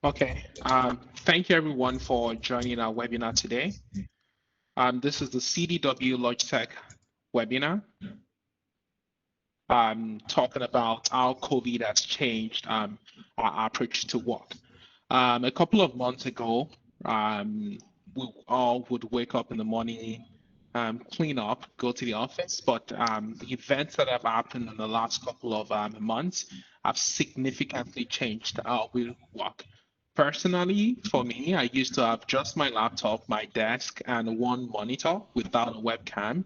Okay. Thank you everyone for joining our webinar today. This is the CDW Logitech webinar. Talking about how COVID has changed our approach to work. A couple of months ago, we all would wake up in the morning, clean up, go to the office. But the events that have happened in the last couple of months have significantly changed how we work. Personally, for me, I used to have just my laptop, my desk, and one monitor without a webcam.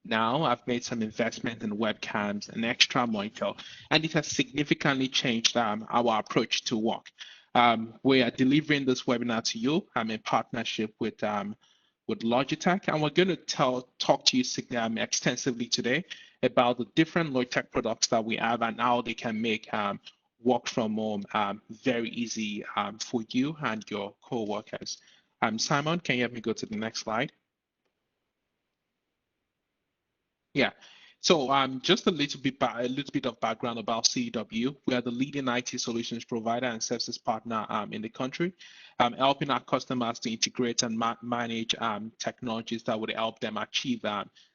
Now I've made some investment in webcams, an extra monitor, and it has significantly changed our approach to work. We are delivering this webinar to you. I'm in partnership with Logitech, and we're going to talk to you extensively today about the different Logitech products that we have and how they can make work from home very easy for you and your co-workers. Simon, can you help me go to the next slide? Yeah. So just a little bit of background about CDW. We are the leading IT solutions provider and services partner in the country, helping our customers to integrate and manage technologies that would help them achieve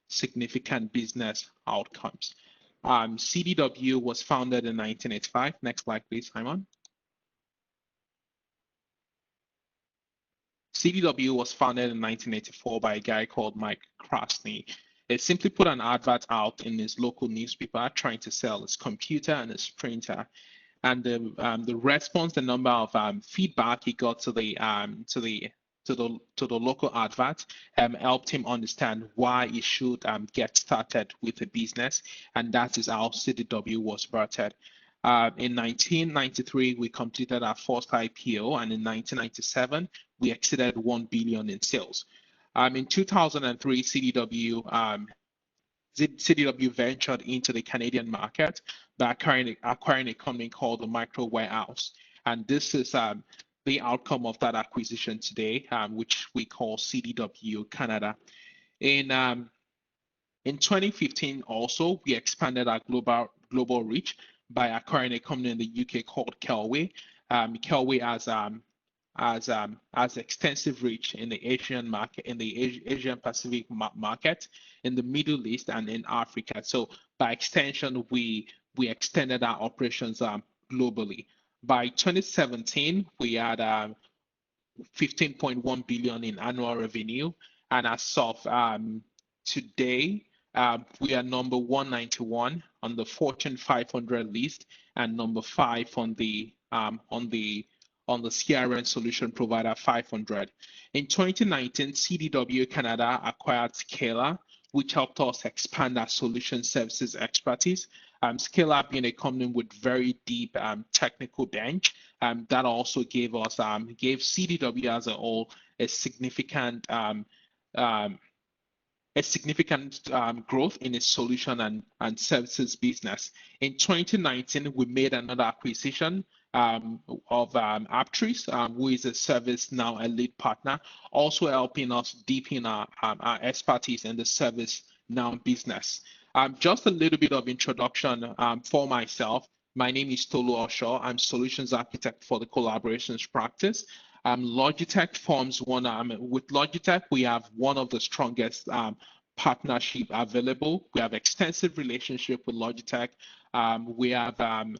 significant business outcomes. CDW was founded in 1985. Next slide, please, Simon. CDW was founded in 1984 by a guy called Mike Krasny. He simply put an advert out in his local newspaper trying to sell his computer and his printer. And the response, the number of feedback he got to the local advert helped him understand why he should get started with a business, and that is how CDW was birthed. In 1993, we completed our first IPO, and in 1997, we exceeded 1 billion in sales. In 2003, CDW ventured into the Canadian market by acquiring a company called the Micro Warehouse. And this is the outcome of that acquisition today, which we call CDW Canada. In 2015, also, we expanded our global reach by acquiring a company in the UK called Kelway. Kelway has extensive reach in the Asian market, in the Asian Pacific market, in the Middle East, and in Africa. So by extension, we extended our operations globally. By 2017, we had 15.1 billion in annual revenue, and as of today, we are number 191 on the Fortune 500 list and number 5 on the CRM Solution Provider 500. In 2019, CDW Canada acquired Scala, which helped us expand our solution services expertise. Scala being a company with very deep technical bench, that also gave CDW as a whole a significant growth in its solution and services business. In 2019, we made another acquisition of Aptris, who is a ServiceNow elite partner, also helping us deepen our expertise in the ServiceNow business. Just a little bit of introduction for myself. My name is Tolu Osho. I'm solutions architect for the collaborations practice. Logitech forms one. With Logitech, we have one of the strongest partnership available. We have extensive relationship with Logitech. We have a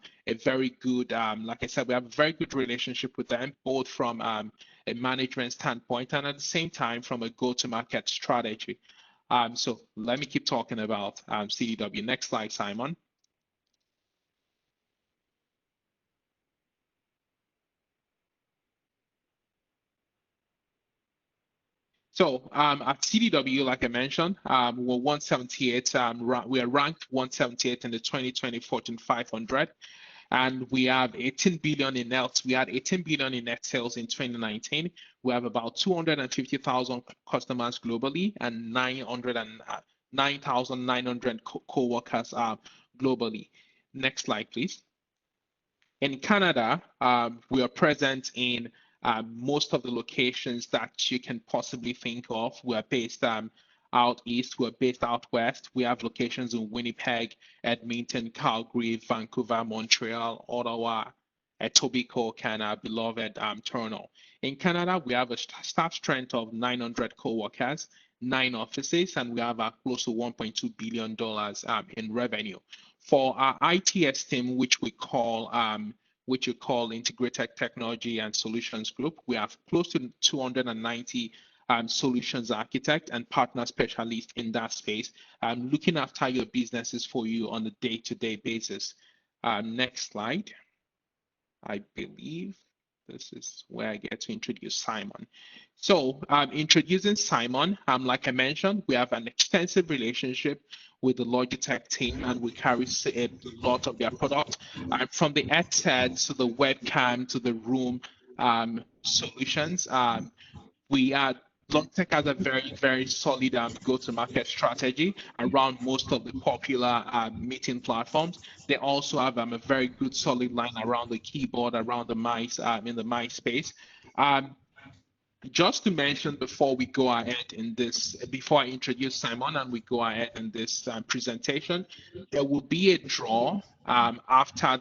very good, like I said, we have a very good relationship with them, both from a management standpoint and at the same time from a go-to-market strategy. So let me keep talking about CDW. Next slide, Simon. So at CDW, like I mentioned, we're 178. We are ranked 178 in the 2020 Fortune 500, and we have 18 billion in net. We had 18 billion in net sales in 2019. We have about 250,000 customers globally and 9,900 co-workers globally. Next slide, please. In Canada, we are present in most of the locations that you can possibly think of. We're based out east, we're based out west. We have locations in Winnipeg, Edmonton, Calgary, Vancouver, Montreal, Ottawa, Etobicoke and our beloved Toronto. In Canada, we have a staff strength of 900 co-workers, 9 offices, and we have close to $1.2 billion in revenue. For our ITS team, which we call Integrated Technology and Solutions Group, we have close to 290 solutions architect and partner specialist in that space, looking after your businesses for you on a day-to-day basis. Next slide. I believe this is where I get to introduce Simon. So introducing Simon, like I mentioned, we have an extensive relationship with the Logitech team, and we carry a lot of their product, from the headset to the webcam to the room solutions. Logitech has a very, very solid go-to-market strategy around most of the popular meeting platforms. They also have a very good, solid line around the keyboard, around the mice, in the mice space. Just to mention before we go ahead in this, before I introduce Simon and we go ahead in this presentation, there will be a draw after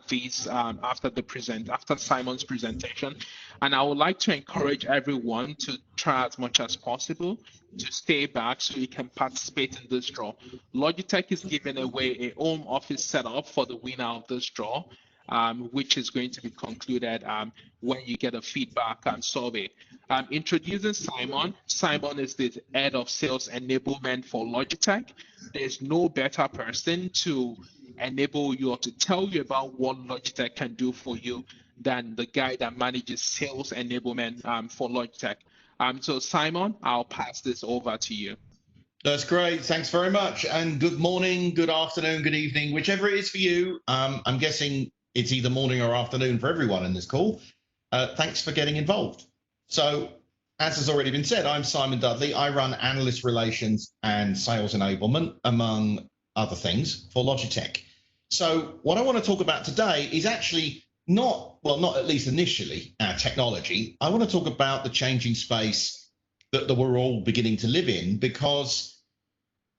Simon's presentation, and I would like to encourage everyone to try as much as possible to stay back so you can participate in this draw. Logitech is giving away a home office setup for the winner of this draw, which is going to be concluded when you get a feedback survey. Introducing Simon. Simon is the head of sales enablement for Logitech. There's no better person to enable you or to tell you about what Logitech can do for you than the guy that manages sales enablement for Logitech. So Simon, I'll pass this over to you. That's great. Thanks very much. And good morning, good afternoon, good evening, whichever it is for you. I'm guessing it's either morning or afternoon for everyone in this call. Thanks for getting involved. So, as has already been said, I'm Simon Dudley. I run analyst relations and sales enablement, among other things, for Logitech. So what I want to talk about today is actually not at least initially, our technology. I want to talk about the changing space that we're all beginning to live in because,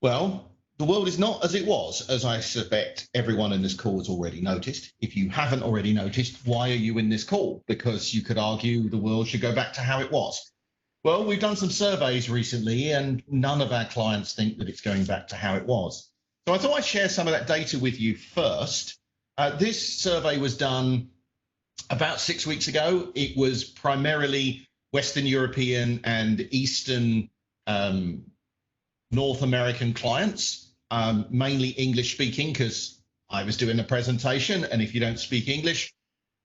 well, the world is not as it was, as I suspect everyone in this call has already noticed. If you haven't already noticed, why are you in this call? Because you could argue the world should go back to how it was. Well, we've done some surveys recently and none of our clients think that it's going back to how it was. So I thought I'd share some of that data with you first. This survey was done about 6 weeks ago. It was primarily Western European and Eastern North American clients, mainly English speaking, because I was doing the presentation, and if you don't speak English,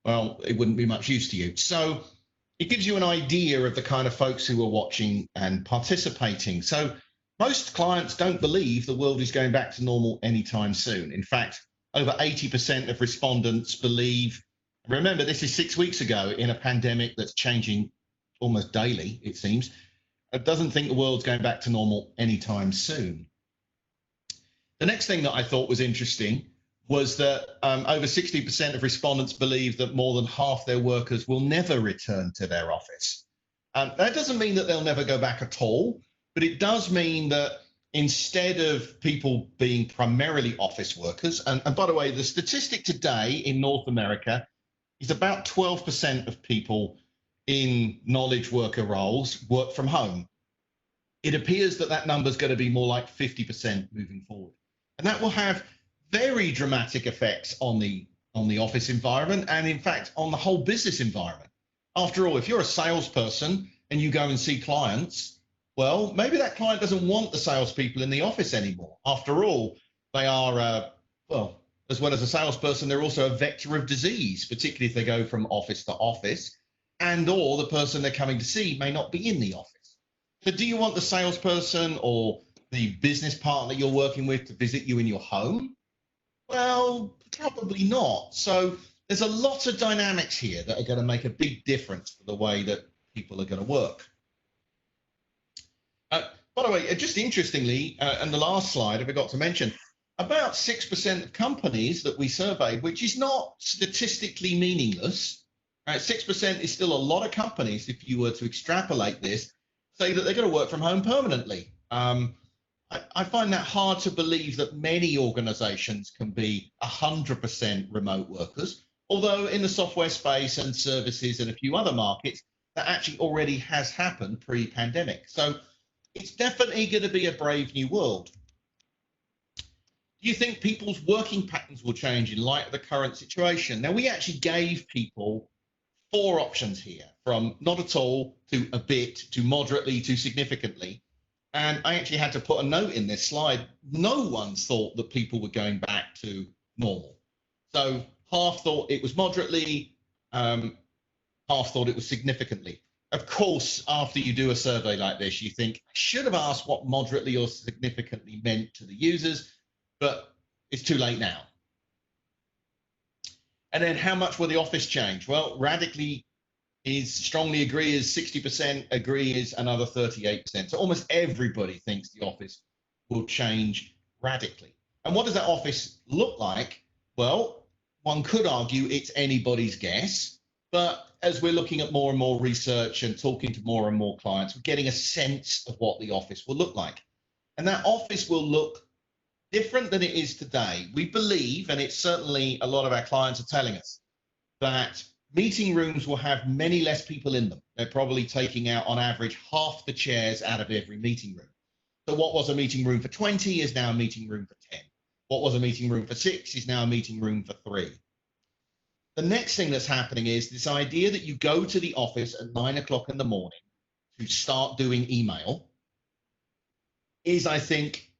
well, it wouldn't be much use to you. So it gives you an idea of the kind of folks who are watching and participating. So most clients don't believe the world is going back to normal anytime soon. In fact, over 80% of respondents believe, remember, this is 6 weeks ago in a pandemic that's changing almost daily, it seems, doesn't think the world's going back to normal anytime soon. The next thing that I thought was interesting was that over 60% of respondents believe that more than half their workers will never return to their office. That doesn't mean that they'll never go back at all, but it does mean that instead of people being primarily office workers, and by the way, the statistic today in North America is about 12% of people in knowledge worker roles work from home. It appears that that number is going to be more like 50% moving forward. And that will have very dramatic effects on the office environment and, in fact, on the whole business environment. After all, if you're a salesperson and you go and see clients, well, maybe that client doesn't want the salespeople in the office anymore. After all, they are, well, as well as a salesperson, they're also a vector of disease, particularly if they go from office to office, and or the person they're coming to see may not be in the office. So do you want the salesperson or the business partner you're working with to visit you in your home? Well, probably not. So there's a lot of dynamics here that are going to make a big difference for the way that people are going to work. By the way, just interestingly, and the last slide I forgot to mention, about 6% of companies that we surveyed, which is not statistically meaningless, 6% is still a lot of companies, if you were to extrapolate this, say that they're going to work from home permanently. I find that hard to believe that many organizations can be 100% remote workers, Although in the software space and services and a few other markets, that actually already has happened pre-pandemic. So it's definitely going to be a brave new world. Do you think people's working patterns will change in light of the current situation? Now, we actually gave people 4 options here, from not at all to a bit to moderately to significantly. And I actually had to put a note in this slide. No one thought that people were going back to normal. So half thought it was moderately, half thought it was significantly. Of course, after you do a survey like this, you think, I should have asked what moderately or significantly meant to the users, but it's too late now. And then how much will the office change? Well, radically is strongly agree is 60%, agree is another 38%. So almost everybody thinks the office will change radically. And what does that office look like? Well, one could argue it's anybody's guess, but as we're looking at more and more research and talking to more and more clients, we're getting a sense of what the office will look like. And that office will look different than it is today. We believe, and it's certainly a lot of our clients are telling us, that meeting rooms will have many less people in them. They're probably taking out, on average, half the chairs out of every meeting room. So what was a meeting room for 20 is now a meeting room for 10. What was a meeting room for 6 is now a meeting room for 3. The next thing that's happening is this idea that you go to the office at 9 o'clock in the morning to start doing email is, I think,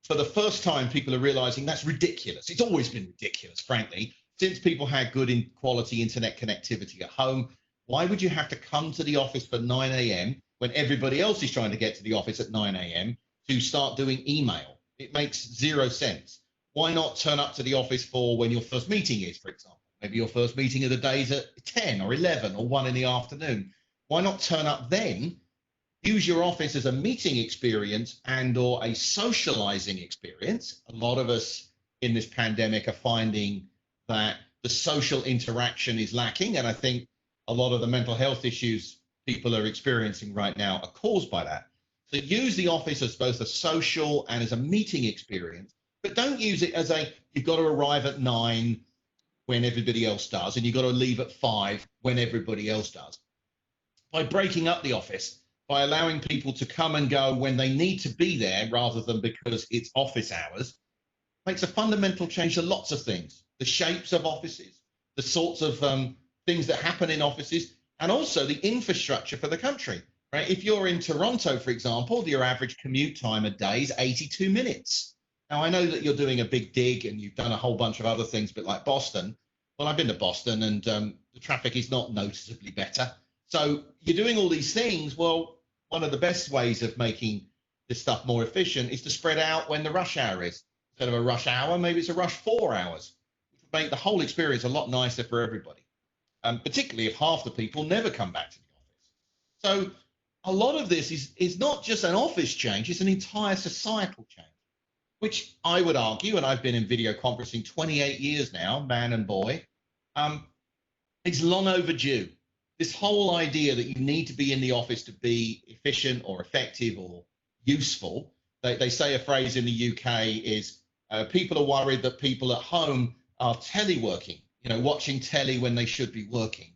for the first time, people are realizing that's ridiculous. It's always been ridiculous, frankly. Since people had good quality internet connectivity at home, why would you have to come to the office for 9 a.m. when everybody else is trying to get to the office at 9 a.m. to start doing email? It makes zero sense. Why not turn up to the office for when your first meeting is, for example? Maybe your first meeting of the day is at 10 or 11 or 1 in the afternoon. Why not turn up then? Use your office as a meeting experience and or a socializing experience. A lot of us in this pandemic are finding that the social interaction is lacking. And I think a lot of the mental health issues people are experiencing right now are caused by that. So use the office as both a social and as a meeting experience, but don't use it as a, you've got to arrive at 9 when everybody else does, and you've got to leave at 5 when everybody else does. By breaking up the office, by allowing people to come and go when they need to be there rather than because it's office hours, makes a fundamental change to lots of things. The shapes of offices, the sorts of things that happen in offices, and also the infrastructure for the country. Right? If you're in Toronto, for example, your average commute time a day is 82 minutes. Now, I know that you're doing a big dig and you've done a whole bunch of other things, a bit like Boston. Well, I've been to Boston and the traffic is not noticeably better. So you're doing all these things. Well, one of the best ways of making this stuff more efficient is to spread out when the rush hour is. Instead of a rush hour, maybe it's a rush 4 hours, which would make the whole experience a lot nicer for everybody, particularly if half the people never come back to the office. So a lot of this is not just an office change, it's an entire societal change, which I would argue, and I've been in video conferencing 28 years now, man and boy, it's long overdue. This whole idea that you need to be in the office to be efficient or effective or useful. They say a phrase in the UK is people are worried that people at home are teleworking, watching telly when they should be working.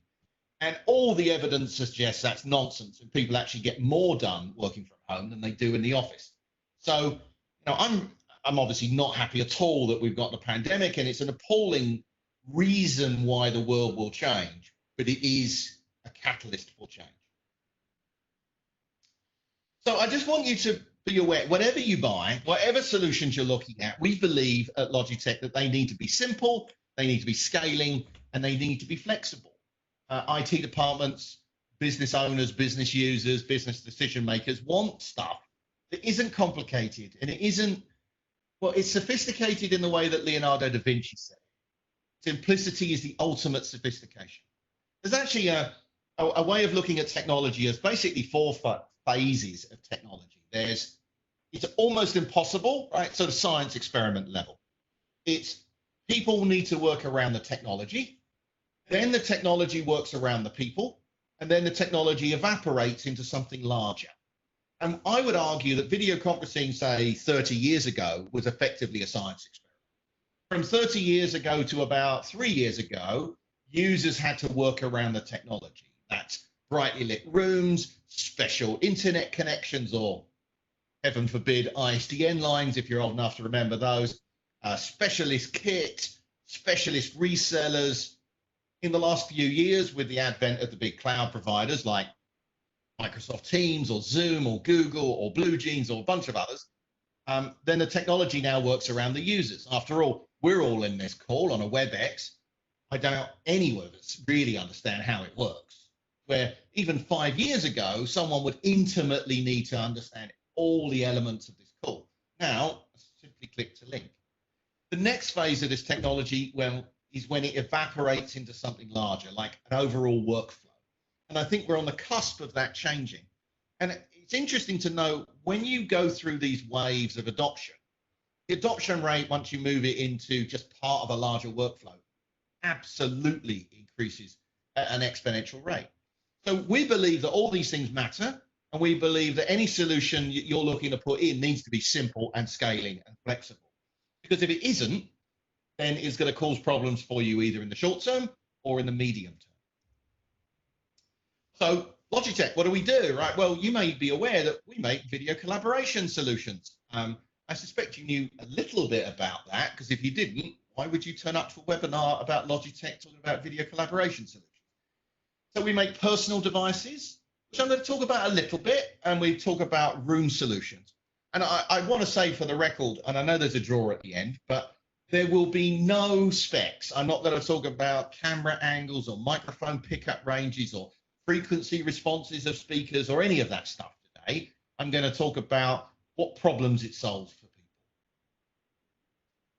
And all the evidence suggests that's nonsense, and people actually get more done working from home than they do in the office. So, I'm obviously not happy at all that we've got the pandemic, and it's an appalling reason why the world will change, but it is a catalyst for change. So I just want you to be aware, whatever you buy, whatever solutions you're looking at, we believe at Logitech that they need to be simple, they need to be scaling, and they need to be flexible. IT departments, business owners, business users, business decision makers want stuff that isn't complicated, and it isn't, well, it's sophisticated in the way that Leonardo da Vinci said. Simplicity is the ultimate sophistication. There's actually a way of looking at technology as basically 4 phases of technology. It's almost impossible, right? So the science experiment level. It's people need to work around the technology. Then the technology works around the people. And then the technology evaporates into something larger. And I would argue that video conferencing, say, 30 years ago, was effectively a science experiment. From 30 years ago to about 3 years ago, users had to work around the technology. That's brightly lit rooms, special internet connections, or heaven forbid, ISDN lines, if you're old enough to remember those, specialist kit, specialist resellers. In the last few years, with the advent of the big cloud providers like Microsoft Teams or Zoom or Google or BlueJeans or a bunch of others, then the technology now works around the users. After all, we're all in this call on a WebEx. I doubt any of us really understand how it works. Where even 5 years ago, someone would intimately need to understand all the elements of this call. Now, simply click to link. The next phase of this technology is when it evaporates into something larger, like an overall workflow. And I think we're on the cusp of that changing. And it's interesting to know when you go through these waves of adoption, the adoption rate, once you move it into just part of a larger workflow, absolutely increases at an exponential rate. So we believe that all these things matter, and we believe that any solution you're looking to put in needs to be simple and scaling and flexible. Because if it isn't, then it's going to cause problems for you either in the short term or in the medium term. So Logitech, what do we do? Right. Well, you may be aware that we make video collaboration solutions. I suspect you knew a little bit about that, because if you didn't, why would you turn up to a webinar about Logitech talking about video collaboration solutions? So we make personal devices, which I'm going to talk about a little bit, and we talk about room solutions. And I want to say for the record, and I know there's a draw at the end, but there will be no specs. I'm not going to talk about camera angles or microphone pickup ranges or frequency responses of speakers or any of that stuff today. I'm going to talk about what problems it solves for people.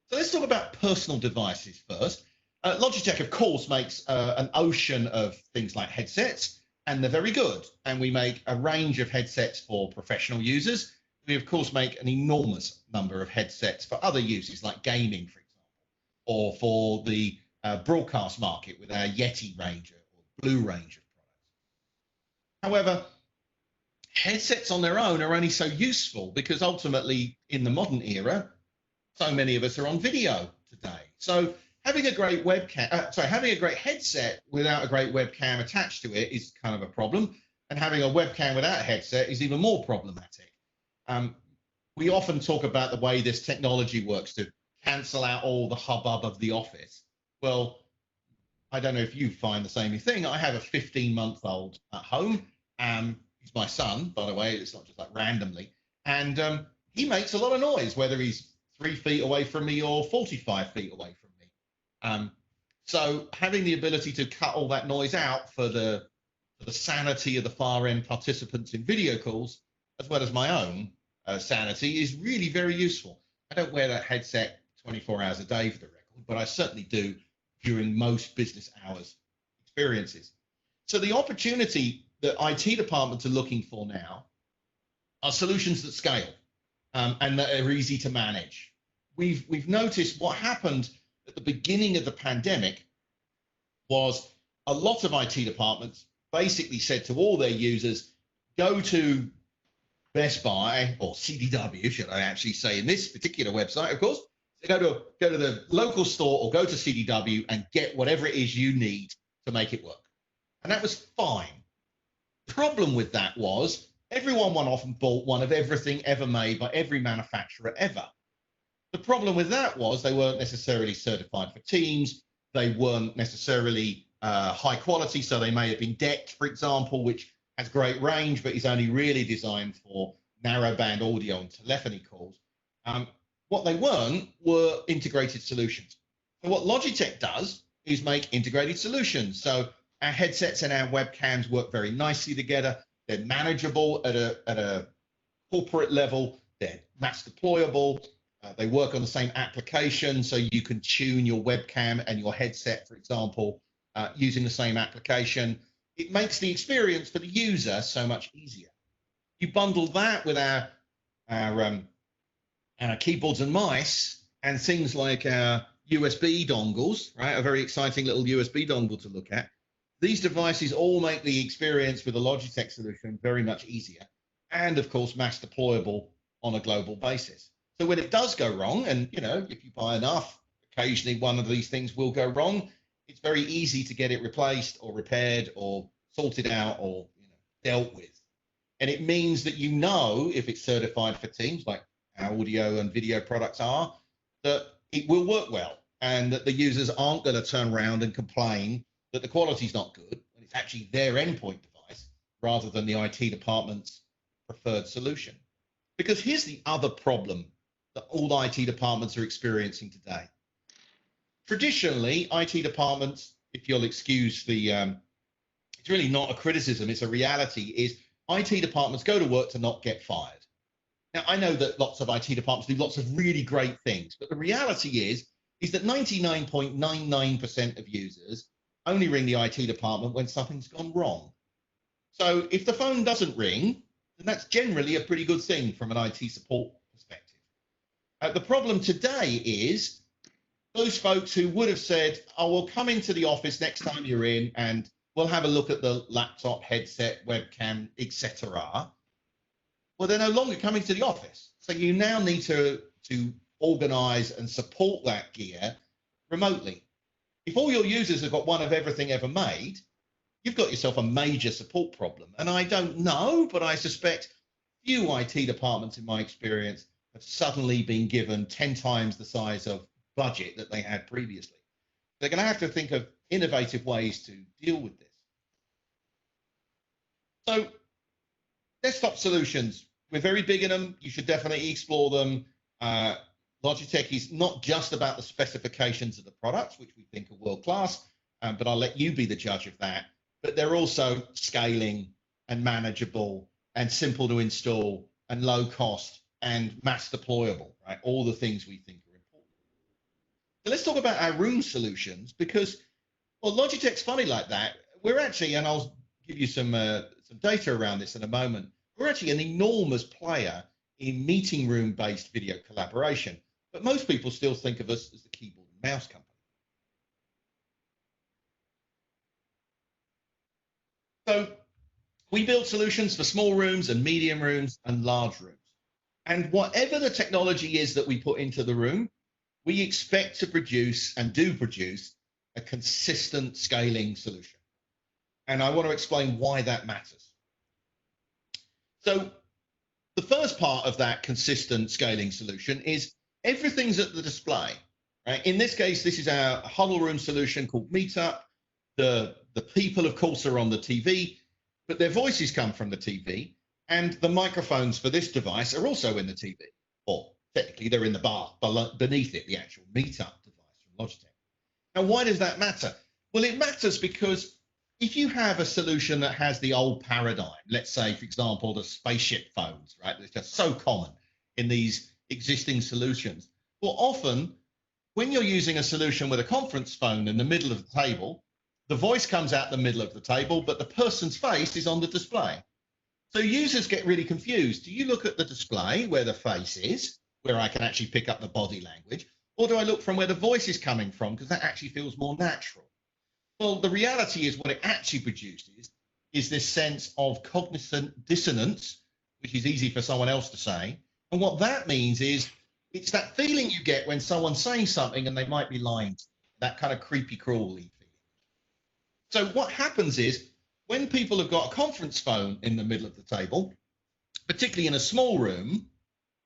So let's talk about personal devices first. Logitech, of course, makes an ocean of things like headsets, and they're very good. And we make a range of headsets for professional users. We, of course, make an enormous number of headsets for other uses, like gaming, for example, or for the broadcast market with our Yeti range or Blue range of products. However, headsets on their own are only so useful because ultimately, in the modern era, so many of us are on video today. So having a great having a great headset without a great webcam attached to it is kind of a problem, and having a webcam without a headset is even more problematic. We often talk about the way this technology works to cancel out all the hubbub of the office. Well, I don't know if you find the same thing. I have a 15-month-old at home. He's my son, by the way. It's not just like randomly. And he makes a lot of noise, whether he's 3 feet away from me or 45 feet away from me. So having the ability to cut all that noise out for the sanity of the far end participants in video calls, as well as my own sanity, is really very useful. I don't wear that headset 24 hours a day for the record, but I certainly do during most business hours experiences. So the opportunity that IT departments are looking for now are solutions that scale and that are easy to manage. We've noticed what happened at the beginning of the pandemic was a lot of IT departments basically said to all their users, go to Best Buy, or CDW, should I actually say, in this particular website, of course. So go to the local store or go to CDW and get whatever it is you need to make it work. And that was fine. Problem with that was everyone went off and bought one of everything ever made by every manufacturer ever. The problem with that was they weren't necessarily certified for Teams. They weren't necessarily high quality, so they may have been decked, for example, which has great range, but is only really designed for narrowband audio and telephony calls. What they weren't were integrated solutions. So what Logitech does is make integrated solutions. So our headsets and our webcams work very nicely together. They're manageable at a corporate level. They're mass deployable. They work on the same application, so you can tune your webcam and your headset, for example, using the same application. It makes the experience for the user so much easier. You bundle that with our keyboards and mice and things like our USB dongles, right? A very exciting little USB dongle to look at. These devices all make the experience with a Logitech solution very much easier, and of course, mass deployable on a global basis. So when it does go wrong, and if you buy enough occasionally one of these things will go wrong. It's very easy to get it replaced or repaired or sorted out or dealt with. And it means that if it's certified for Teams, like our audio and video products are, that it will work well and that the users aren't going to turn around and complain that the quality's not good when it's actually their endpoint device rather than the IT department's preferred solution. Because here's the other problem that all IT departments are experiencing today. Traditionally, IT departments, if you'll excuse the, it's really not a criticism, it's a reality, is IT departments go to work to not get fired. Now, I know that lots of IT departments do lots of really great things, but the reality is that 99.99% of users only ring the IT department when something's gone wrong. So if the phone doesn't ring, then that's generally a pretty good thing from an IT support perspective. The problem today is those folks who would have said, oh, well, come into the office next time you're in and we'll have a look at the laptop, headset, webcam, etc. Well, they're no longer coming to the office. So you now need to organize and support that gear remotely. If all your users have got one of everything ever made, you've got yourself a major support problem. And I don't know, but I suspect few IT departments in my experience have suddenly been given 10 times the size of budget that they had previously. They're going to have to think of innovative ways to deal with this. So desktop solutions, we're very big in them. You should definitely explore them. Logitech is not just about the specifications of the products, which we think are world-class, but I'll let you be the judge of that. But they're also scaling and manageable and simple to install and low cost and mass deployable, right? All the things we think are important. So let's talk about our room solutions because, well, Logitech's funny like that. We're actually, and I'll give you some data around this in a moment, we're actually an enormous player in meeting room-based video collaboration, but most people still think of us as the keyboard and mouse company. So we build solutions for small rooms and medium rooms and large rooms. And whatever the technology is that we put into the room, we expect to produce and do produce a consistent scaling solution. And I want to explain why that matters. So the first part of that consistent scaling solution is everything's at the display. Right? In this case, this is our huddle room solution called Meetup. The people, of course, are on the TV, but their voices come from the TV. And the microphones for this device are also in the TV, or technically they're in the bar beneath it, the actual Meetup device from Logitech. Now, why does that matter? Well, it matters because if you have a solution that has the old paradigm, let's say, for example, the spaceship phones, right? It's just so common in these existing solutions. Well, often when you're using a solution with a conference phone in the middle of the table, the voice comes out the middle of the table, but the person's face is on the display. So users get really confused. Do you look at the display where the face is, where I can actually pick up the body language, or do I look from where the voice is coming from because that actually feels more natural? Well, the reality is what it actually produces is this sense of cognizant dissonance, which is easy for someone else to say. And what that means is it's that feeling you get when someone's saying something and they might be lying, that kind of creepy, crawly feeling. So what happens is when people have got a conference phone in the middle of the table, particularly in a small room,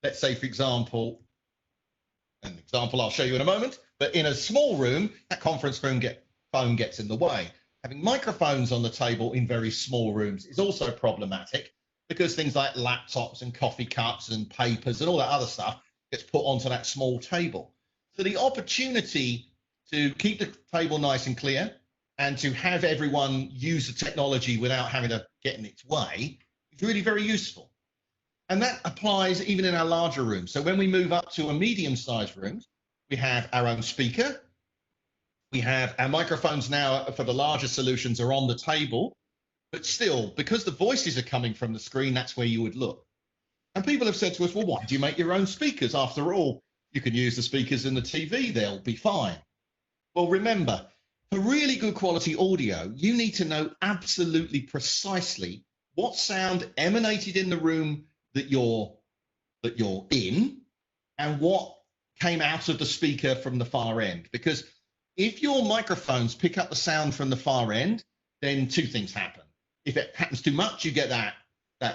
let's say, for example, an example I'll show you in a moment, but in a small room, that conference phone gets in the way. Having microphones on the table in very small rooms is also problematic because things like laptops and coffee cups and papers and all that other stuff gets put onto that small table. So the opportunity to keep the table nice and clear and to have everyone use the technology without having to get in its way is really very useful. And that applies even in our larger rooms. So when we move up to a medium-sized room, we have our own speaker. We have our microphones now for the larger solutions are on the table, but still, because the voices are coming from the screen, that's where you would look. And people have said to us, well, why do you make your own speakers? After all, you can use the speakers in the TV, they'll be fine. Well, remember, for really good quality audio, you need to know absolutely precisely what sound emanated in the room that you're in and what came out of the speaker from the far end. Because if your microphones pick up the sound from the far end, then two things happen. If it happens too much, you get that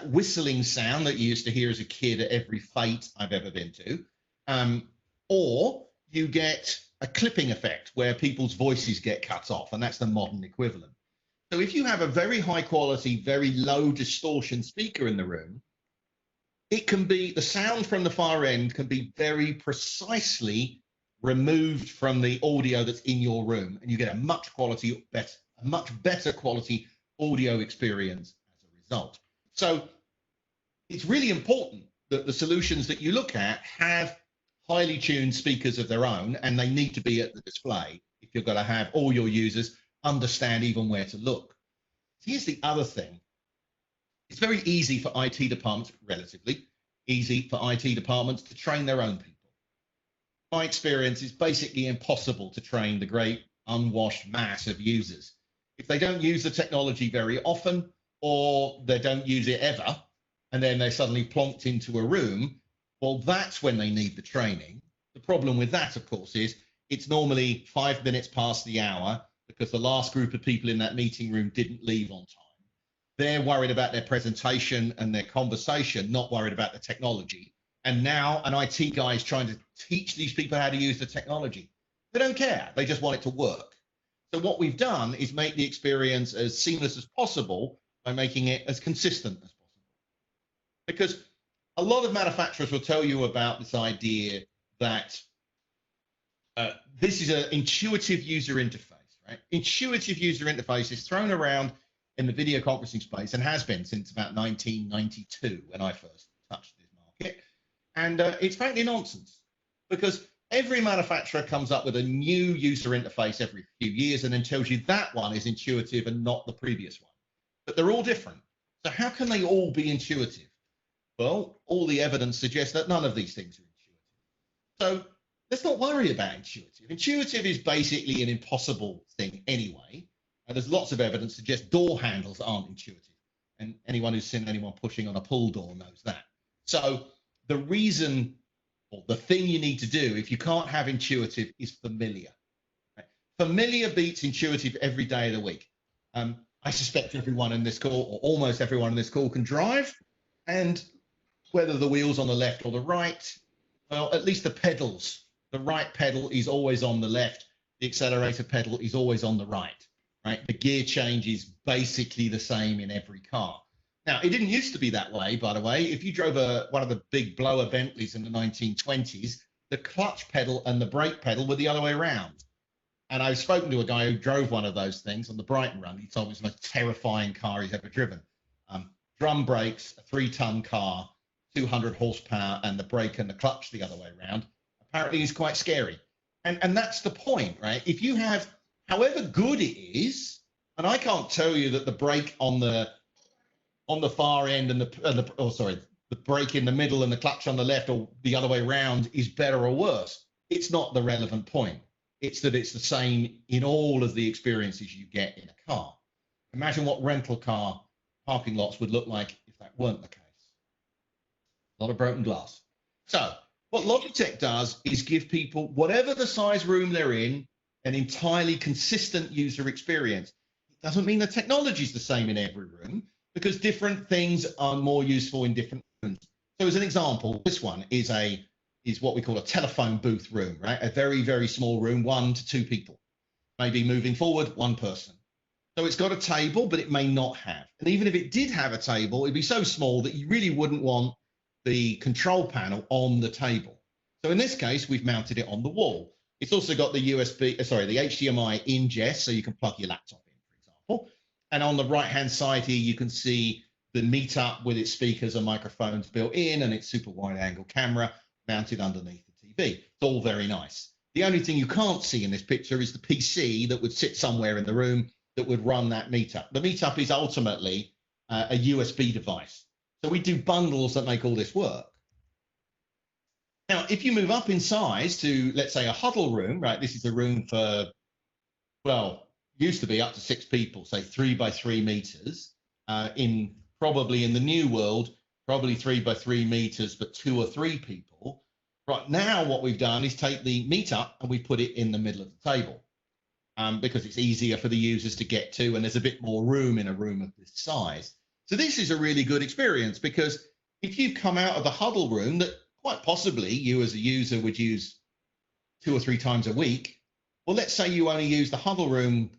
whistling sound that you used to hear as a kid at every fete I've ever been to, or you get a clipping effect where people's voices get cut off, and that's the modern equivalent. So if you have a very high quality, very low distortion speaker in the room, it can be, the sound from the far end can be very precisely removed from the audio that's in your room, and you get a much better quality audio experience as a result. So it's really important that the solutions that you look at have highly tuned speakers of their own, and they need to be at the display if you're going to have all your users understand even where to look. Here's the other thing. It's very easy for IT departments, relatively easy for IT departments to train their own people. My experience is basically impossible to train the great unwashed mass of users. If they don't use the technology very often, or they don't use it ever, and then they're suddenly plonked into a room, well, that's when they need the training. The problem with that, of course, is it's normally 5 minutes past the hour because the last group of people in that meeting room didn't leave on time. They're worried about their presentation and their conversation, not worried about the technology. And now an IT guy is trying to teach these people how to use the technology. They don't care. They just want it to work. So what we've done is make the experience as seamless as possible by making it as consistent as possible. Because a lot of manufacturers will tell you about this idea that this is an intuitive user interface, right? Intuitive user interface is thrown around in the video conferencing space and has been since about 1992 when I first touched this market. And it's frankly nonsense, because every manufacturer comes up with a new user interface every few years and then tells you that one is intuitive and not the previous one. But they're all different. So how can they all be intuitive? Well, all the evidence suggests that none of these things are intuitive. So let's not worry about intuitive. Intuitive is basically an impossible thing anyway. And there's lots of evidence to suggest door handles aren't intuitive. And anyone who's seen anyone pushing on a pull door knows that. So the reason, or the thing you need to do if you can't have intuitive, is familiar. Right? Familiar beats intuitive every day of the week. I suspect everyone in this call, or almost everyone in this call, can drive. And whether the wheel's on the left or the right, well, at least the pedals, the right pedal is always on the left, the accelerator pedal is always on the right, right? The gear change is basically the same in every car. Now, it didn't used to be that way, by the way. If you drove one of the big blower Bentleys in the 1920s, the clutch pedal and the brake pedal were the other way around. And I've spoken to a guy who drove one of those things on the Brighton run. He told me it's the most terrifying car he's ever driven. Drum brakes, a 3-ton car, 200 horsepower, and the brake and the clutch the other way around. Apparently is quite scary. And that's the point, right? If you have, however good it is, and I can't tell you that the brake on the far end and the brake in the middle and the clutch on the left or the other way around is better or worse. It's not the relevant point. It's that it's the same in all of the experiences you get in a car. Imagine what rental car parking lots would look like if that weren't the case. A lot of broken glass. So what Logitech does is give people, whatever the size room they're in, an entirely consistent user experience. It doesn't mean the technology is the same in every room, because different things are more useful in different rooms. So as an example, this one is what we call a telephone booth room, right? A very, very small room, 1 to 2 people. Maybe moving forward, 1 person. So it's got a table, but it may not have. And even if it did have a table, it'd be so small that you really wouldn't want the control panel on the table. So in this case, we've mounted it on the wall. It's also got the the HDMI ingest, so you can plug your laptop in, for example. And on the right-hand side here, you can see the meetup with its speakers and microphones built in, and its super wide-angle camera mounted underneath the TV. It's all very nice. The only thing you can't see in this picture is the PC that would sit somewhere in the room that would run that meetup. The meetup is ultimately a USB device. So we do bundles that make all this work. Now, if you move up in size to, let's say, a huddle room, right? This is a room for, well, used to be up to 6 people, say 3 by 3 meters. Probably in the new world, probably 3 by 3 meters, but 2 or 3 people. Right now, what we've done is take the meetup and we put it in the middle of the table because it's easier for the users to get to, and there's a bit more room in a room of this size. So this is a really good experience, because if you've come out of the huddle room that quite possibly you as a user would use 2 or 3 times a week, well, let's say you only use the huddle room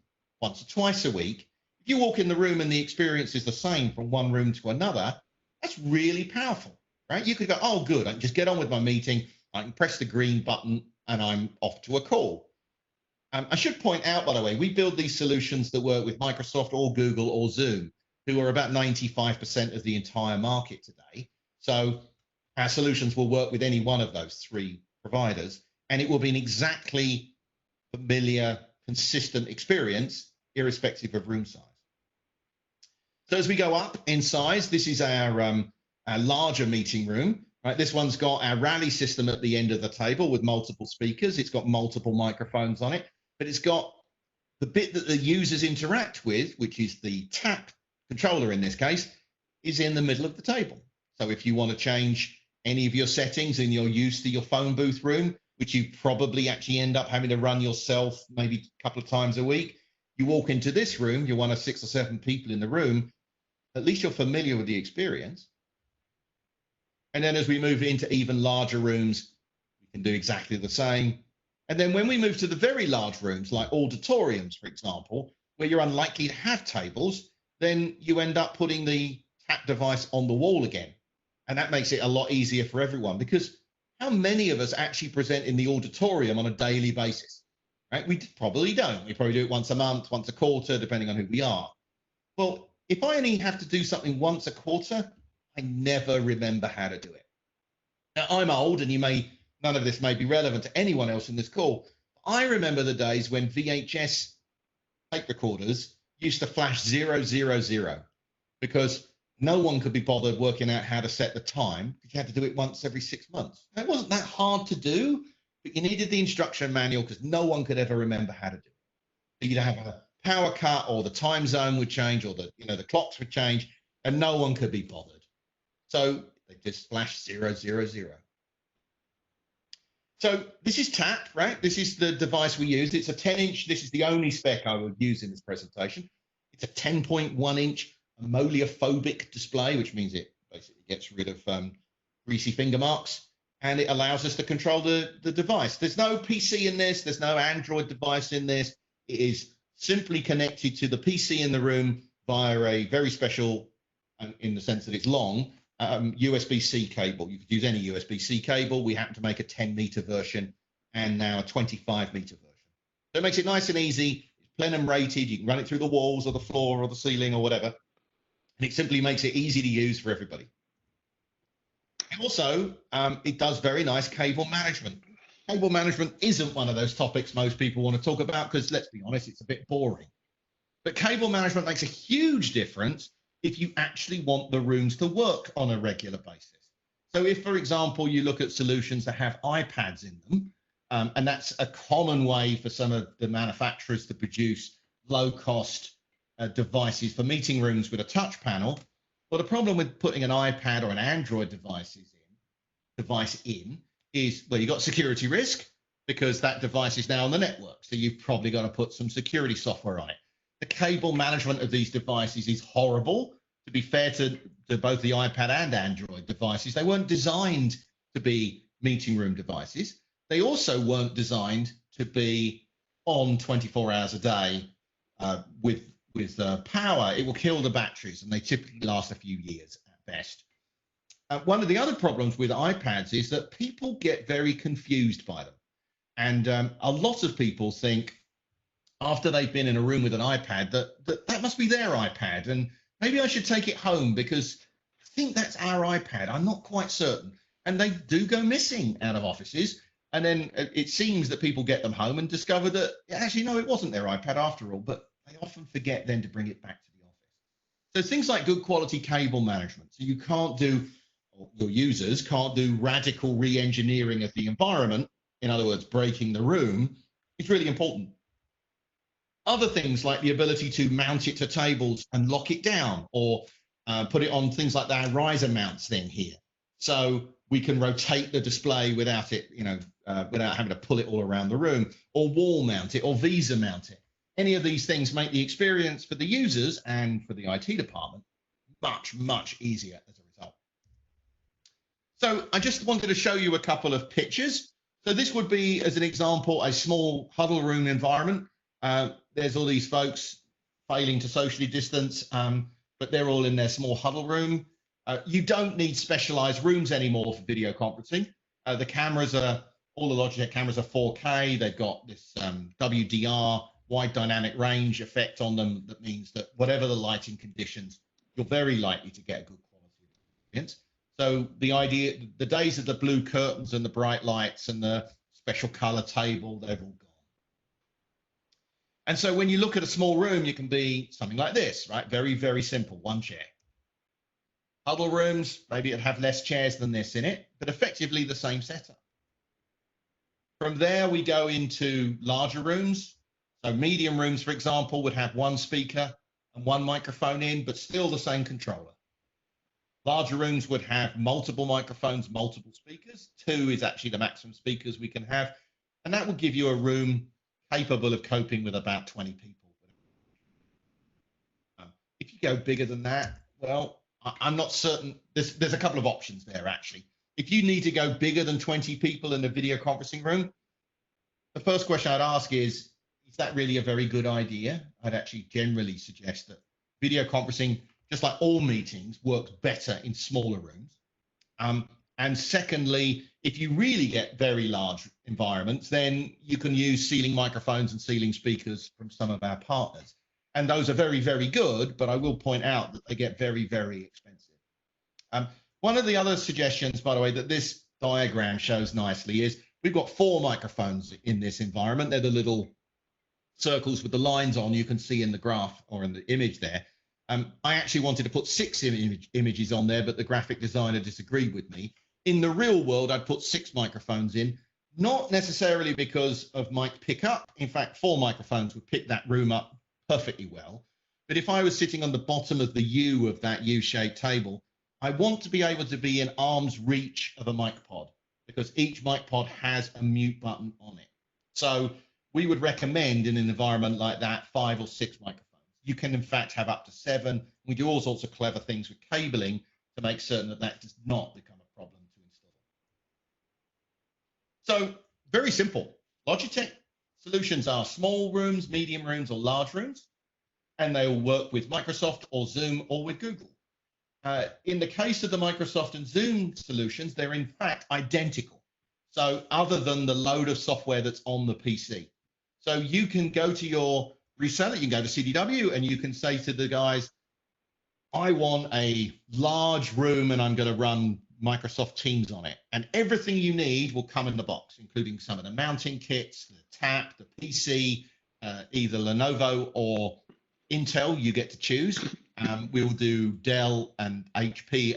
once or twice a week. If you walk in the room and the experience is the same from one room to another, that's really powerful, right? You could go, oh, good, I can just get on with my meeting. I can press the green button and I'm off to a call. I should point out, by the way, we build these solutions that work with Microsoft or Google or Zoom, who are about 95% of the entire market today. So our solutions will work with any one of those 3 providers, and it will be an exactly familiar, consistent experience, irrespective of room size. So as we go up in size, this is our larger meeting room. Right, this one's got our rally system at the end of the table with multiple speakers. It's got multiple microphones on it, but it's got the bit that the users interact with, which is the tap controller in this case, is in the middle of the table. So if you want to change any of your settings and you're used to your phone booth room, which you probably actually end up having to run yourself maybe a couple of times a week, you walk into this room, you're one of 6 or 7 people in the room, at least you're familiar with the experience. And then as we move into even larger rooms, we can do exactly the same. And then when we move to the very large rooms, like auditoriums, for example, where you're unlikely to have tables, then you end up putting the tap device on the wall again. And that makes it a lot easier for everyone, because how many of us actually present in the auditorium on a daily basis, right? We probably don't. We probably do it once a month, once a quarter, depending on who we are. Well, if I only have to do something once a quarter, I never remember how to do it. Now, I'm old, and none of this may be relevant to anyone else in this call. I remember the days when VHS tape recorders used to flash 000 because no one could be bothered working out how to set the time, because you had to do it once every 6 months. Now, it wasn't that hard to do, but you needed the instruction manual because no one could ever remember how to do it. So you'd have a power cut, or the time zone would change, or the clocks would change, and no one could be bothered. So they just flash 000. So this is TAP, right? This is the device we used. It's a 10-inch. This is the only spec I would use in this presentation. It's a 10.1-inch ammoleophobic display, which means it basically gets rid of greasy finger marks, and it allows us to control the device. There's no PC in this. There's no Android device in this. It is simply connected to the PC in the room via a very special, in the sense that it's long, USB-C cable. You could use any USB-C cable. We happen to make a 10-meter version and now a 25-meter version. So it makes it nice and easy. It's plenum rated. You can run it through the walls or the floor or the ceiling or whatever. And it simply makes it easy to use for everybody. And also, it does very nice cable management. Cable management isn't one of those topics most people want to talk about because, let's be honest, it's a bit boring. But cable management makes a huge difference if you actually want the rooms to work on a regular basis. So if, for example, you look at solutions that have iPads in them, and that's a common way for some of the manufacturers to produce low-cost devices for meeting rooms with a touch panel. Well, the problem with putting an iPad or an Android device in is, well, you've got security risk because that device is now on the network. So you've probably got to put some security software on it. The cable management of these devices is horrible. To be fair to both the iPad and Android devices, they weren't designed to be meeting room devices. They also weren't designed to be on 24 hours a day with power. It will kill the batteries, and they typically last a few years at best. One of the other problems with iPads is that people get very confused by them. And a lot of people think, after they've been in a room with an iPad, that must be their iPad, and maybe I should take it home because I think that's our iPad. I'm not quite certain. And they do go missing out of offices. And then it seems that people get them home and discover that, actually, no, it wasn't their iPad after all, but they often forget then to bring it back to the office. So things like good quality cable management. So you can't do, or your users can't do radical re-engineering of the environment. In other words, breaking the room is really important. Other things like the ability to mount it to tables and lock it down, or put it on things like that riser mounts thing here. So we can rotate the display without it, without having to pull it all around the room, or wall mount it, or Visa mount it. Any of these things make the experience for the users and for the IT department much, much easier as a result. So I just wanted to show you a couple of pictures. So this would be, as an example, a small huddle room environment. There's all these folks failing to socially distance, but they're all in their small huddle room. You don't need specialized rooms anymore for video conferencing. The cameras are, all the Logitech cameras are 4K. They've got this WDR, wide dynamic range effect on them. That means that whatever the lighting conditions, you're very likely to get a good quality experience. So the idea, the days of the blue curtains and the bright lights and the special color table, they've all gone. And so when you look at a small room, you can be something like this, right? Very, very simple, one chair. Huddle rooms, maybe it'd have less chairs than this in it, but effectively the same setup. From there, we go into larger rooms. So medium rooms, for example, would have one speaker and one microphone in, but still the same controller. Larger rooms would have multiple microphones, multiple speakers. 2 is actually the maximum speakers we can have. And that will give you a room capable of coping with about 20 people. If you go bigger than that, well, I'm not certain. There's a couple of options there, actually. If you need to go bigger than 20 people in a video conferencing room, the first question I'd ask is that really a very good idea? I'd actually generally suggest that video conferencing, just like all meetings, works better in smaller rooms. And secondly, if you really get very large environments, then you can use ceiling microphones and ceiling speakers from some of our partners. And those are very, very good, but I will point out that they get very, very expensive. One of the other suggestions, by the way, that this diagram shows nicely is we've got 4 microphones in this environment. They're the little circles with the lines on, you can see in the graph or in the image there. I actually wanted to put 6 images on there, but the graphic designer disagreed with me. In the real world, I'd put 6 microphones in, not necessarily because of mic pickup. In fact, 4 microphones would pick that room up perfectly well. But if I was sitting on the bottom of the U of that U-shaped table, I want to be able to be in arm's reach of a mic pod, because each mic pod has a mute button on it. So we would recommend in an environment like that 5 or 6 microphones. You can in fact have up to 7. We do all sorts of clever things with cabling to make certain that that does not become a problem to install. So very simple. Logitech solutions are small rooms, medium rooms, or large rooms, and they will work with Microsoft or Zoom or with Google. In the case of the Microsoft and Zoom solutions, they're in fact identical. So other than the load of software that's on the PC. So you can go to your reseller, you can go to CDW, and you can say to the guys, I want a large room and I'm going to run Microsoft Teams on it. And everything you need will come in the box, including some of the mounting kits, the tap, the PC, either Lenovo or Intel, you get to choose. We will do Dell and HP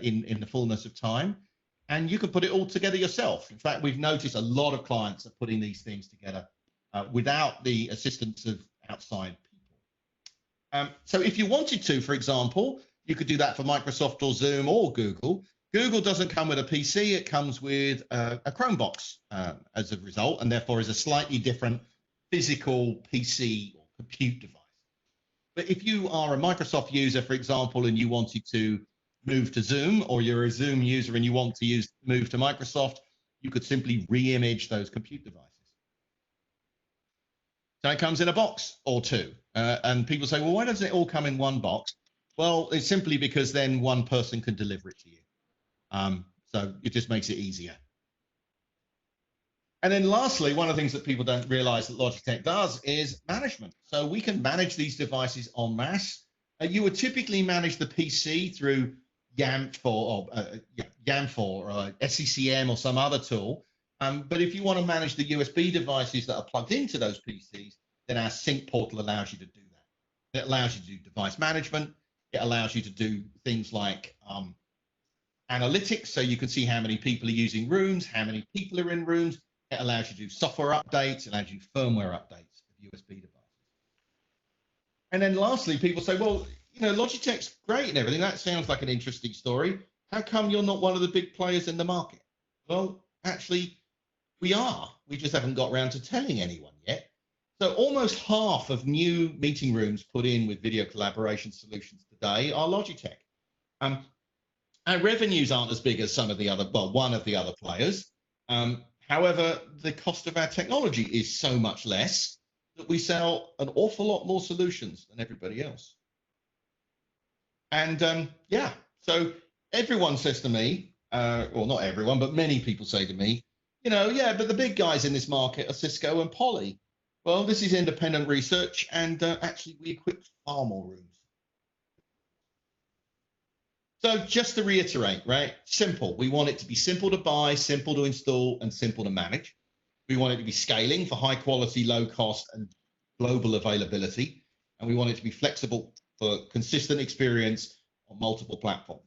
in the fullness of time. And you can put it all together yourself. In fact, we've noticed a lot of clients are putting these things together without the assistance of outside people. So if you wanted to, for example, you could do that for Microsoft or Zoom or Google. Google doesn't come with a PC, it comes with a Chromebox as a result, and therefore is a slightly different physical PC or compute device. But if you are a Microsoft user, for example, and you wanted to move to Zoom, or you're a Zoom user and you want to move to Microsoft, you could simply re-image those compute devices. So it comes in a box or 2. And people say, well, why doesn't it all come in one box? Well, it's simply because then one person can deliver it to you. So it just makes it easier. And then lastly, one of the things that people don't realize that Logitech does is management. So we can manage these devices en masse. You would typically manage the PC through YAMF or SCCM or some other tool. But if you want to manage the USB devices that are plugged into those PCs, then our sync portal allows you to do that. It allows you to do device management. It allows you to do things like analytics, so you can see how many people are using rooms, how many people are in rooms. It allows you to do software updates. It allows you to do firmware updates of USB devices. And then lastly, people say, well, you know, Logitech's great and everything. That sounds like an interesting story. how come you're not one of the big players in the market? Well, actually, we are. We just haven't got around to telling anyone yet. So almost half of new meeting rooms put in with video collaboration solutions today are Logitech. Our revenues aren't as big as some of the other, well, one of the other players. However, the cost of our technology is so much less that we sell an awful lot more solutions than everybody else. And yeah, so everyone says to me, well, not everyone, but many people say to me, you know, yeah, but the big guys in this market are Cisco and Poly. Well, this is independent research, and actually we equip far more rooms. So just to reiterate, right, simple. We want it to be simple to buy, simple to install, and simple to manage. We want it to be scaling for high quality, low cost, and global availability. And we want it to be flexible for consistent experience on multiple platforms.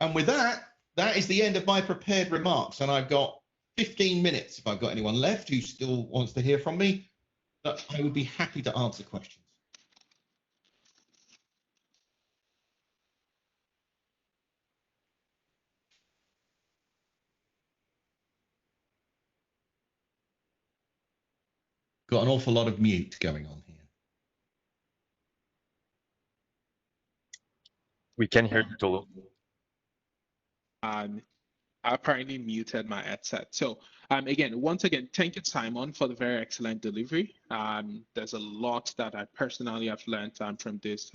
And with that, that is the end of my prepared remarks. And I've got 15 minutes, if I've got anyone left who still wants to hear from me, that I would be happy to answer questions. Got an awful lot of mute going on here. We can hear you, Tolu. I apparently muted my headset. So again, once again, thank you, Simon, for the very excellent delivery. There's a lot that I personally have learned from this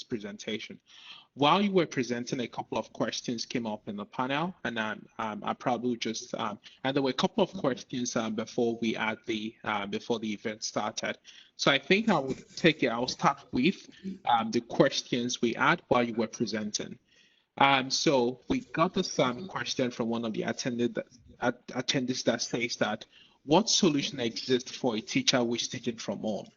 presentation. While you were presenting, a couple of questions came up in the panel, and I probably just and there were a couple of questions before we had before the event started. So I think I would take it. I'll start with the questions we had while you were presenting. So we got this question from one of the attendees that says that what solution exists for a teacher who is teaching from home?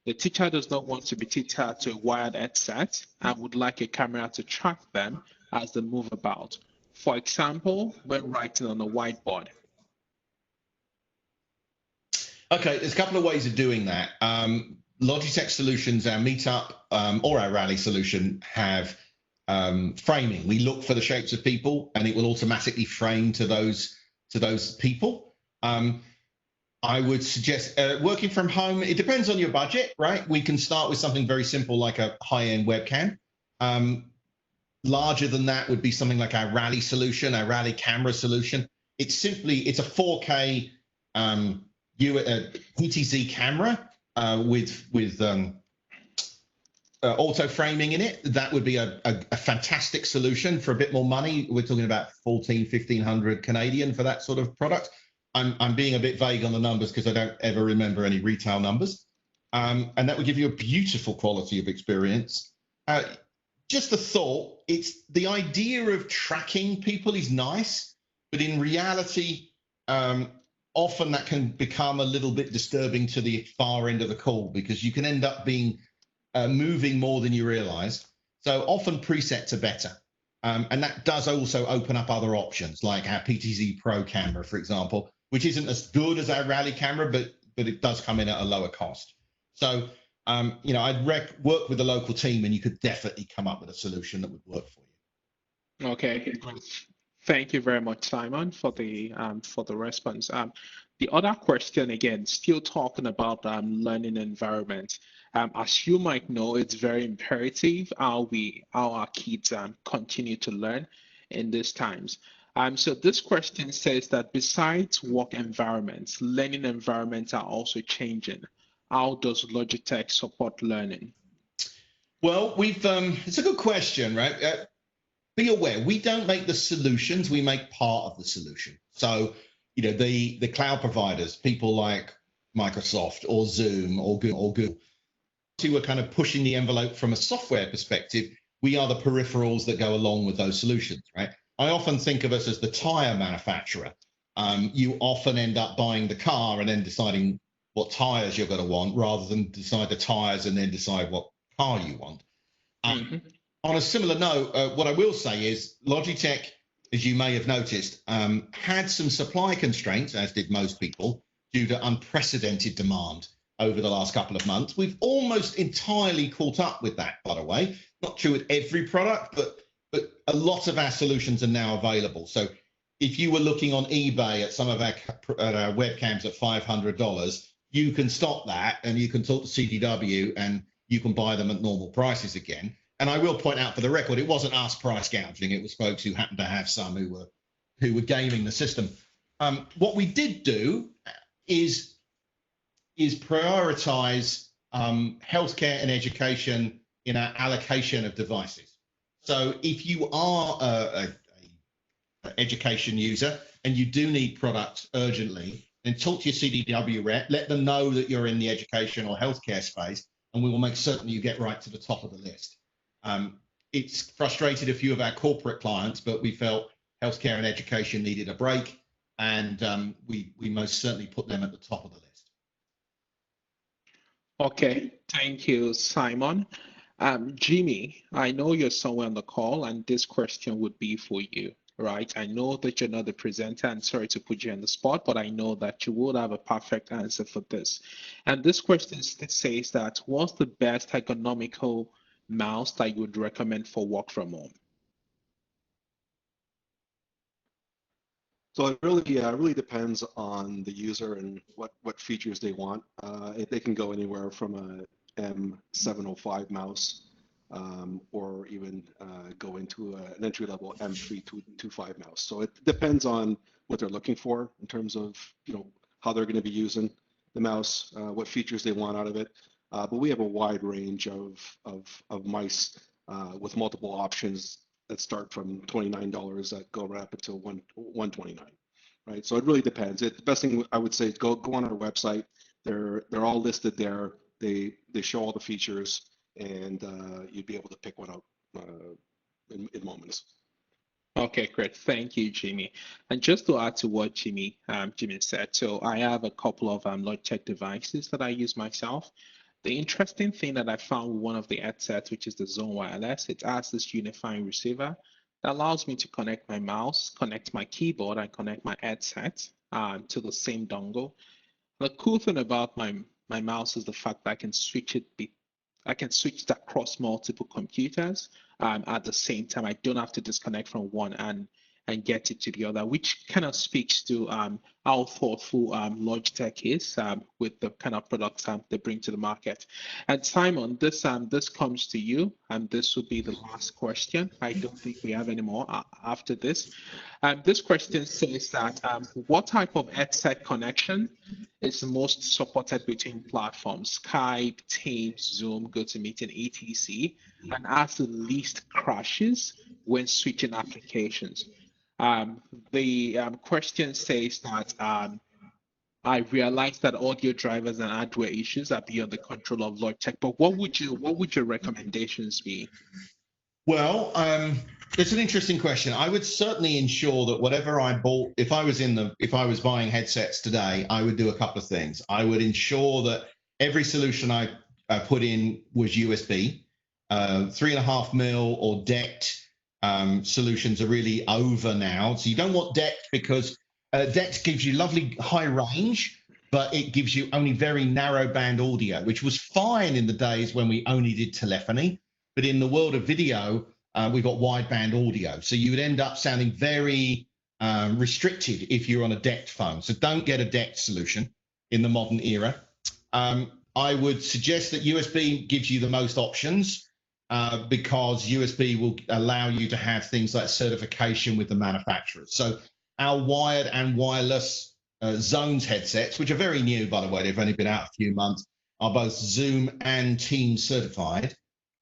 The teacher does not want to be tethered to a wired headset and would like a camera to track them as they move about. For example, when writing on a whiteboard. Okay, there's a couple of ways of doing that. Logitech solutions, our Meetup or our Rally solution have framing. We look for the shapes of people and it will automatically frame to those people. I would suggest working from home. It depends on your budget, right? We can start with something very simple like a high-end webcam. Larger than that would be something like our Rally solution, our Rally camera solution. It's a 4K PTZ camera with auto framing in it. That would be a fantastic solution for a bit more money. We're talking about 1,500 Canadian for that sort of product. I'm being a bit vague on the numbers because I don't ever remember any retail numbers. And that would give you a beautiful quality of experience. Just a thought, it's the idea of tracking people is nice, but in reality, often that can become a little bit disturbing to the far end of the call because you can end up being moving more than you realize. So often presets are better. And that does also open up other options like our PTZ Pro camera, for example, which isn't as good as our Rally camera, but it does come in at a lower cost. So, you know, I'd work with the local team and you could definitely come up with a solution that would work for you. Okay, great. Thank you very much, Simon, for the response. The other question, again, still talking about learning environment. As you might know, it's very imperative how our kids continue to learn in these times. So this question says that besides work environments, learning environments are also changing. How does Logitech support learning? Well, it's a good question, right? Be aware, we don't make the solutions, we make part of the solution. So, you know, the cloud providers, people like Microsoft or Zoom or Google, who are kind of pushing the envelope from a software perspective, we are the peripherals that go along with those solutions, right? I often think of us as the tire manufacturer. You often end up buying the car and then deciding what tires you're going to want rather than decide the tires and then decide what car you want. On a similar note, what I will say is Logitech, as you may have noticed, had some supply constraints, as did most people, due to unprecedented demand over the last couple of months. We've almost entirely caught up with that, by the way. Not true with every product, but but a lot of our solutions are now available. So if you were looking on eBay at some of our webcams at $500, you can stop that and you can talk to CDW and you can buy them at normal prices again. And I will point out for the record, it wasn't us price gouging. It was folks who happened to have some who were gaming the system. What we did do is prioritize healthcare and education in our allocation of devices. So if you are a education user and you do need products urgently, then talk to your CDW rep, let them know that you're in the education or healthcare space, and we will make certain you get right to the top of the list. It's frustrated a few of our corporate clients, but we felt healthcare and education needed a break, and we most certainly put them at the top of the list. Okay, thank you, Simon. Jimmy, I know you're somewhere on the call, and this question would be for you, right? I know that you're not the presenter, and sorry to put you on the spot, but I know that you would have a perfect answer for this. And this question says that, what's the best economical mouse that you would recommend for work from home? So it really depends on the user and what features they want. They can go anywhere from a M705 mouse or even go into an entry-level M325 mouse. So it depends on what they're looking for in terms of how they're going to be using the mouse, what features they want out of it. But we have a wide range of mice with multiple options that start from $29 that go right up until $129, right? So it really depends. The best thing I would say is go on our website. They're all listed there. They show all the features, and you'd be able to pick one out in moments. Okay, great. Thank you, Jimmy. And just to add to what Jimmy said, so I have a couple of Logitech devices that I use myself. The interesting thing that I found with one of the headsets, which is the Zone Wireless, it has this unifying receiver that allows me to connect my mouse, connect my keyboard, and connect my headset to the same dongle. The cool thing about my mouse is the fact that I can switch that across multiple computers at the same time. I don't have to disconnect from one and get it to the other, which kind of speaks to how thoughtful Logitech is with the kind of products they bring to the market. And Simon, this comes to you, and this will be the last question. I don't think we have any more after this. This question says that what type of headset connection is most supported between platforms, Skype, Teams, Zoom, GoToMeeting, etc., and has the least crashes when switching applications? The question says that I realize that audio drivers and hardware issues are beyond the control of Logitech, but what would your recommendations be? Well, it's an interesting question. I would certainly ensure that whatever I bought, if I was buying headsets today, I would do a couple of things. I would ensure that every solution I put in was USB. 3.5 mil or DECT solutions are really over now. So you don't want DECT because DECT gives you lovely high range, but it gives you only very narrow band audio, which was fine in the days when we only did telephony. But in the world of video, we've got wideband audio. So you would end up sounding very restricted if you're on a DECT phone. So don't get a DECT solution in the modern era. I would suggest that USB gives you the most options because USB will allow you to have things like certification with the manufacturers. So our wired and wireless Zones headsets, which are very new, by the way, they've only been out a few months, are both Zoom and Teams certified.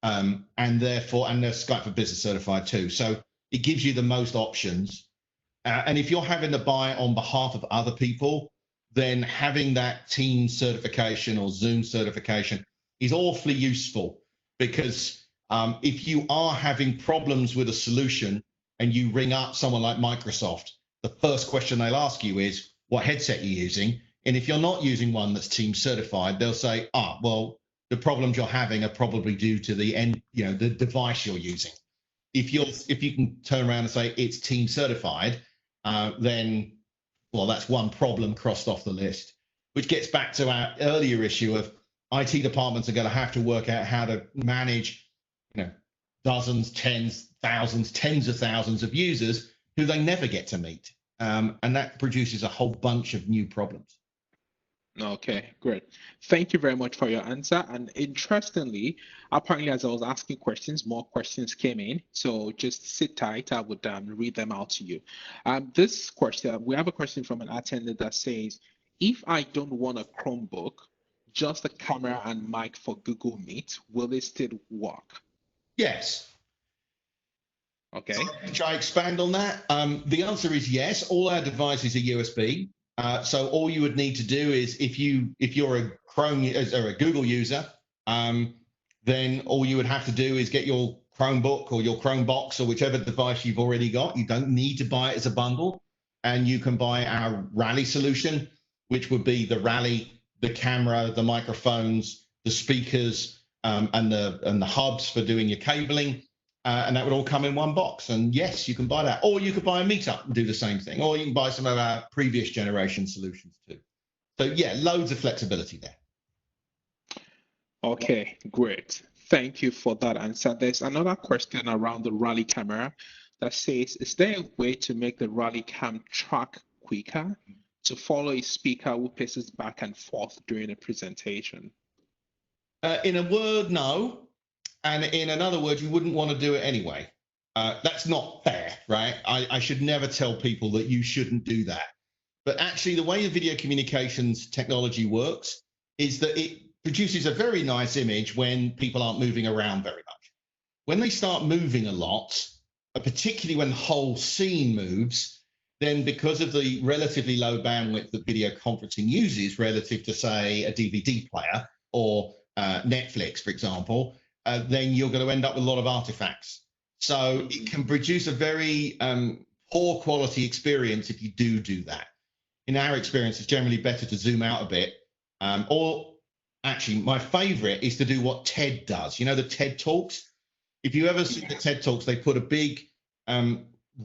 And they're Skype for Business certified too. So it gives you the most options. And if you're having to buy on behalf of other people, then having that Teams certification or Zoom certification is awfully useful, because if you are having problems with a solution and you ring up someone like Microsoft, the first question they'll ask you is, what headset are you using? And if you're not using one that's Teams certified, they'll say, well, the problems you're having are probably due to the device you're using. If you can turn around and say it's Teams certified, then, well, that's one problem crossed off the list, which gets back to our earlier issue of IT departments are going to have to work out how to manage, dozens, tens, thousands, tens of thousands of users who they never get to meet. And that produces a whole bunch of new problems. Okay, great. Thank you very much for your answer. And interestingly, apparently, as I was asking questions, more questions came in. So just sit tight. I would read them out to you. This question, we have a question from an attendant that says, if I don't want a Chromebook, just a camera and mic for Google Meet, will it still work? Yes. Okay. Should I expand on that? The answer is yes. All our devices are USB. So all you would need to do is, if you're a Chrome or a Google user, then all you would have to do is get your Chromebook or your Chromebox or whichever device you've already got. You don't need to buy it as a bundle, and you can buy our Rally solution, which would be the Rally, the camera, the microphones, the speakers, and the hubs for doing your cabling. And that would all come in one box. And yes, you can buy that. Or you could buy a Meetup and do the same thing. Or you can buy some of our previous generation solutions too. So yeah, loads of flexibility there. Okay, great. Thank you for that answer. There's another question around the Rally camera that says, is there a way to make the Rally cam track quicker to follow a speaker who paces back and forth during a presentation? In a word, no. And in another word, you wouldn't want to do it anyway. That's not fair, right? I should never tell people that you shouldn't do that. But actually, the way the video communications technology works is that it produces a very nice image when people aren't moving around very much. When they start moving a lot, particularly when the whole scene moves, then because of the relatively low bandwidth that video conferencing uses relative to, say, a DVD player or Netflix, for example, then you're going to end up with a lot of artifacts. So it can produce a very poor quality experience if you do that. In our experience, it's generally better to zoom out a bit. Or actually, my favorite is to do what TED does. You know, the TED Talks? If you ever see the TED Talks, they put a big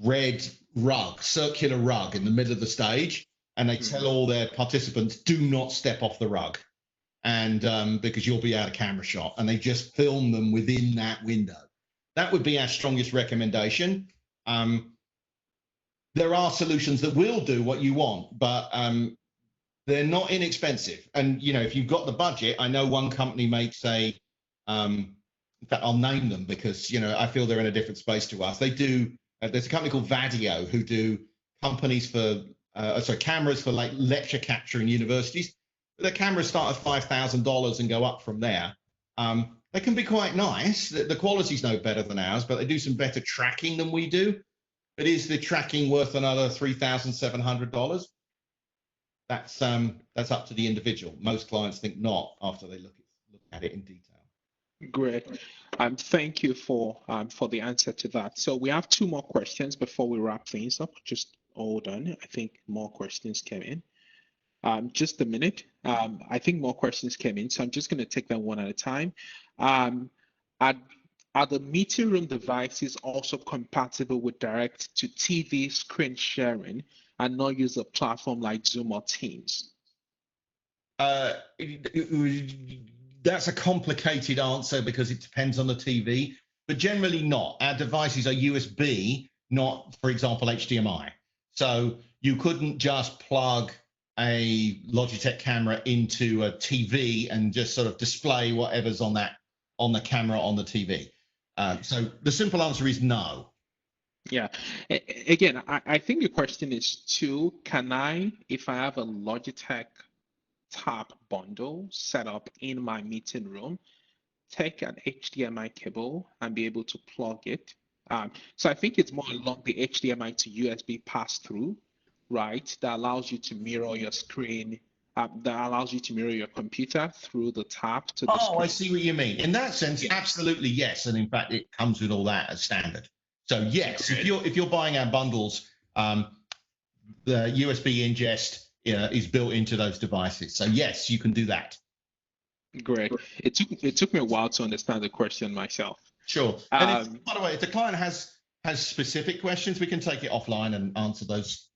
red rug, circular rug in the middle of the stage, and they tell all their participants, do not step off the rug. And because you'll be out of camera shot, and they just film them within that window. That would be our strongest recommendation. There are solutions that will do what you want, but they're not inexpensive. And you know, if you've got the budget, I know one company makes a, in fact, I'll name them because you know I feel they're in a different space to us. They do. There's a company called Vadio who do cameras for like lecture capture in universities. The cameras start at $5,000 and go up from there. They can be quite nice. The quality's no better than ours, but they do some better tracking than we do. But is the tracking worth another $3,700? That's up to the individual. Most clients think not after they look at it in detail. Great. Thank you for the answer to that. So we have two more questions before we wrap things up. Just hold on. I think more questions came in. Just a minute. I think more questions came in, so I'm just going to take them one at a time. Are the meeting room devices also compatible with direct to TV screen sharing and not use a platform like Zoom or Teams? That's a complicated answer because it depends on the TV, but generally not. Our devices are USB, not, for example, HDMI. So you couldn't just plug a Logitech camera into a TV and just sort of display whatever's on the camera on the TV. So the simple answer is no. Yeah. Again, I think the question is too, can I, if I have a Logitech Tab bundle set up in my meeting room, take an HDMI cable and be able to plug it? So I think it's more along the HDMI to USB pass-through, right? That allows you to mirror your screen, that allows you to mirror your computer through the tab to the screen. I see what you mean. In that sense, absolutely yes. And in fact, it comes with all that as standard. So yes, if you're buying our bundles, the USB ingest is built into those devices. So yes, you can do that. Great. It took me a while to understand the question myself. Sure. And by the way, if the client has specific questions, we can take it offline and answer those.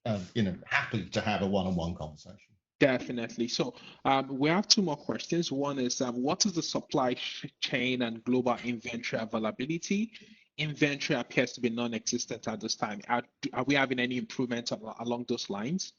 Happy to have a one-on-one conversation. Definitely. So we have two more questions. One is what is the supply chain and global inventory availability? Inventory appears to be non-existent at this time. Are we having any improvements along those lines?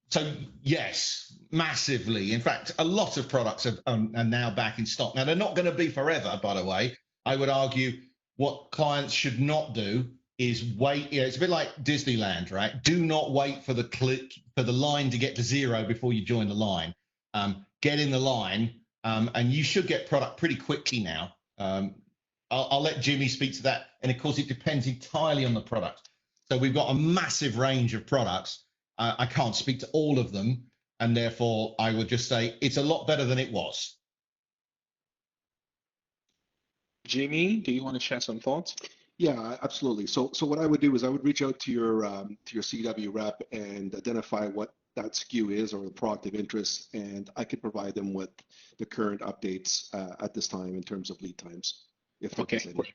So yes, massively. In fact, a lot of products are now back in stock. Now, they're not going to be forever, by the way. I would argue what clients should not do is wait. It's a bit like Disneyland, right? Do not wait for the line to get to zero before you join the line. Get in the line, and you should get product pretty quickly now. I'll let Jimmy speak to that. And of course, it depends entirely on the product. So we've got a massive range of products. I can't speak to all of them, and therefore I would just say it's a lot better than it was. Jimmy, do you want to share some thoughts? Yeah, absolutely. So what I would do is I would reach out to your CDW rep and identify what that SKU is or the product of interest, and I could provide them with the current updates at this time in terms of lead times. If Okay. great.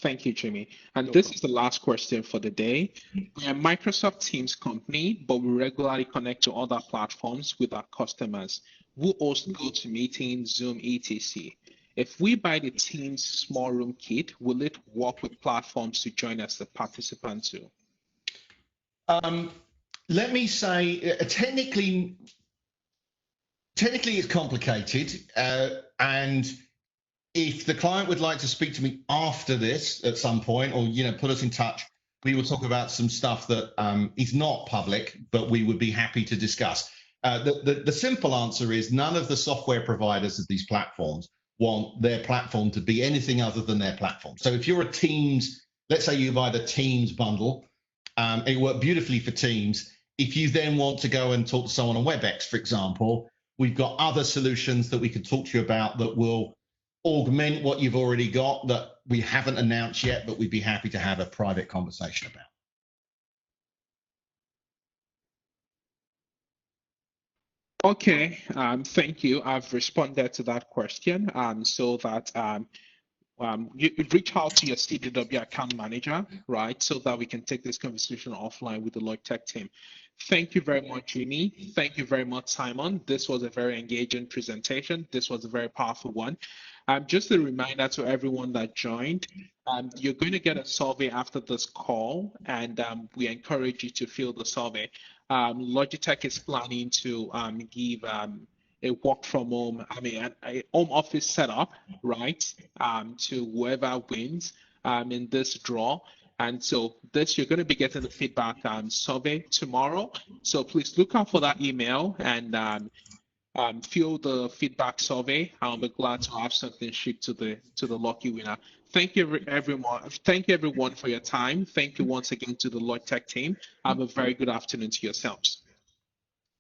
Thank you, Jimmy. And this is the last question for the day. We are a Microsoft Teams company, but we regularly connect to other platforms with our customers who host GoToMeeting, Zoom, etc. If we buy the Teams small room kit, will it work with platforms to join as a participant too? Let me say, technically it's complicated, and if the client would like to speak to me after this at some point, or put us in touch, we will talk about some stuff that is not public, but we would be happy to discuss. The simple answer is none of the software providers of these platforms want their platform to be anything other than their platform. So if you're a Teams, let's say you buy the Teams bundle, it worked beautifully for Teams. If you then want to go and talk to someone on WebEx, for example, we've got other solutions that we could talk to you about that will augment what you've already got that we haven't announced yet, but we'd be happy to have a private conversation about. Okay, thank you. I've responded to that question so that you reach out to your CDW account manager, right, so that we can take this conversation offline with the Logitech team. Thank you very much, Jimmy. Thank you very much, Simon. This was a very engaging presentation. This was a very powerful one. Just a reminder to everyone that joined, you're going to get a survey after this call, and we encourage you to fill the survey. Logitech is planning to give a work from home, a home office setup, right, to whoever wins in this draw. And so you're going to be getting the feedback survey tomorrow. So please look out for that email and fill the feedback survey. I'll be glad to have something shipped to the lucky winner. Thank you, everyone. Thank you, everyone, for your time. Thank you once again to the Logitech team. Have a very good afternoon to yourselves.